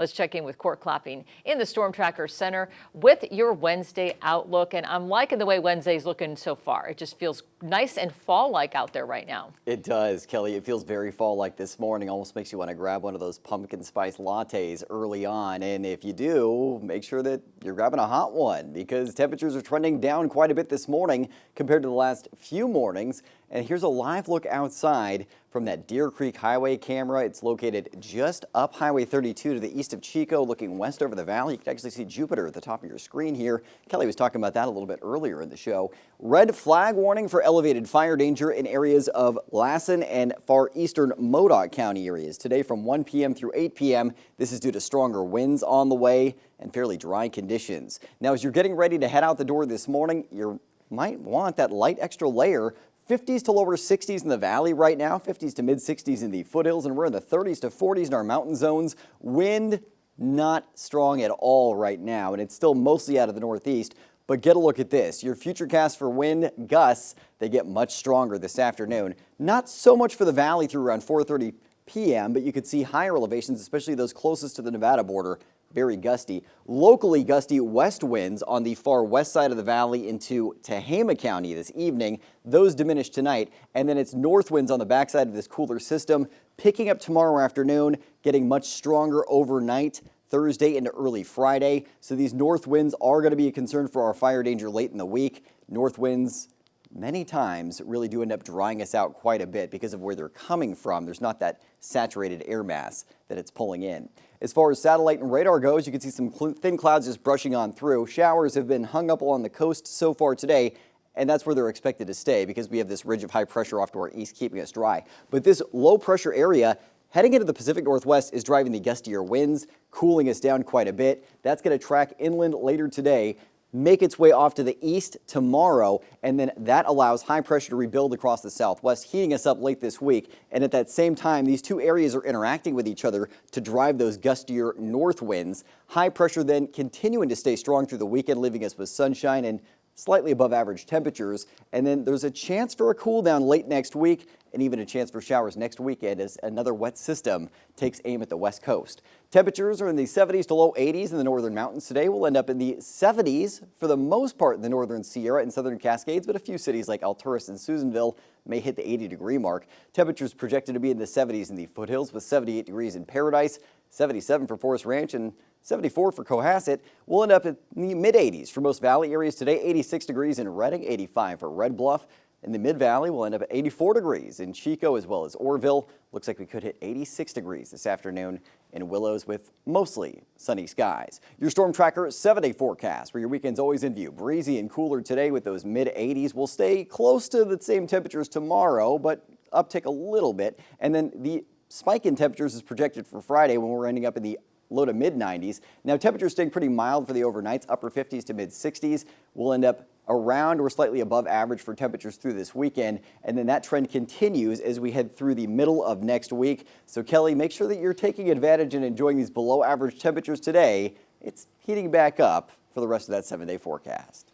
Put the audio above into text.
Let's check in with Court Clapping in the Storm Tracker Center with your Wednesday outlook. And I'm liking the way Wednesday's looking so far. It just feels nice and fall-like out there right now. It does, Kelly. It feels very fall-like this morning. Almost makes you want to grab one of those pumpkin spice lattes early on. And if you do, make sure that you're grabbing a hot one because temperatures are trending down quite a bit this morning compared to the last few mornings. And here's a live look outside from that Deer Creek Highway camera. It's located just up Highway 32 to the east of Chico, looking west over the valley. You can actually see Jupiter at the top of your screen here. Kelly was talking about that a little bit earlier in the show. Red flag warning for elevated fire danger in areas of Lassen and far eastern Modoc County areas. Today from 1 p.m. through 8 p.m. This is due to stronger winds on the way and fairly dry conditions. Now, as you're getting ready to head out the door this morning, you might want that light extra layer. 50s to lower 60s in the valley right now, 50s to mid 60s in the foothills, and we're in the 30s to 40s in our mountain zones. Wind not strong at all right now, and it's still mostly out of the northeast. But get a look at this. Your futurecast for wind gusts, they get much stronger this afternoon. Not so much for the valley through around 4:30 p.m., but you could see higher elevations, especially those closest to the Nevada border. Very gusty. Locally gusty west winds on the far west side of the valley into Tehama County this evening. Those diminish tonight. And then it's north winds on the backside of this cooler system, picking up tomorrow afternoon, getting much stronger overnight Thursday into early Friday. So these north winds are going to be a concern for our fire danger late in the week. North winds many times really do end up drying us out quite a bit because of where they're coming from. There's not that saturated air mass that it's pulling in. As far as satellite and radar goes, you can see some thin clouds just brushing on through. Showers have been hung up along the coast so far today, and that's where they're expected to stay because we have this ridge of high pressure off to our east keeping us dry. But this low pressure area heading into the Pacific Northwest is driving the gustier winds, cooling us down quite a bit. That's going to track inland later today, make its way off to the east tomorrow, and then that allows high pressure to rebuild across the southwest, heating us up late this week. And at that same time, these two areas are interacting with each other to drive those gustier north winds. High pressure then continuing to stay strong through the weekend, leaving us with sunshine and slightly above average temperatures. And then there's a chance for a cool down late next week and even a chance for showers next weekend as another wet system takes aim at the west coast. Temperatures are in the 70s to low 80s in the northern mountains today. We'll end up in the 70s for the most part in the northern Sierra and southern Cascades, but a few cities like Alturas and Susanville may hit the 80-degree mark. Temperatures projected to be in the 70s in the foothills with 78 degrees in Paradise, 77 for Forest Ranch, and 74 for Cohasset. We'll end up in the mid-80s for most valley areas today, 86 degrees in Redding, 85 for Red Bluff. In the mid-valley, we'll end up at 84 degrees in Chico as well as Orville. Looks like we could hit 86 degrees this afternoon in Willows with mostly sunny skies. Your Storm Tracker 7-day forecast where your weekend's always in view. Breezy and cooler today with those mid-80s. We'll stay close to the same temperatures tomorrow, but uptick a little bit. And then the spike in temperatures is projected for Friday when we're ending up in the low to mid 90s. Now temperatures staying pretty mild for the overnights, upper 50s to mid 60s. We'll end up around or slightly above average for temperatures through this weekend. And then that trend continues as we head through the middle of next week. So Kelly, make sure that you're taking advantage and enjoying these below average temperatures today. It's heating back up for the rest of that 7-day forecast.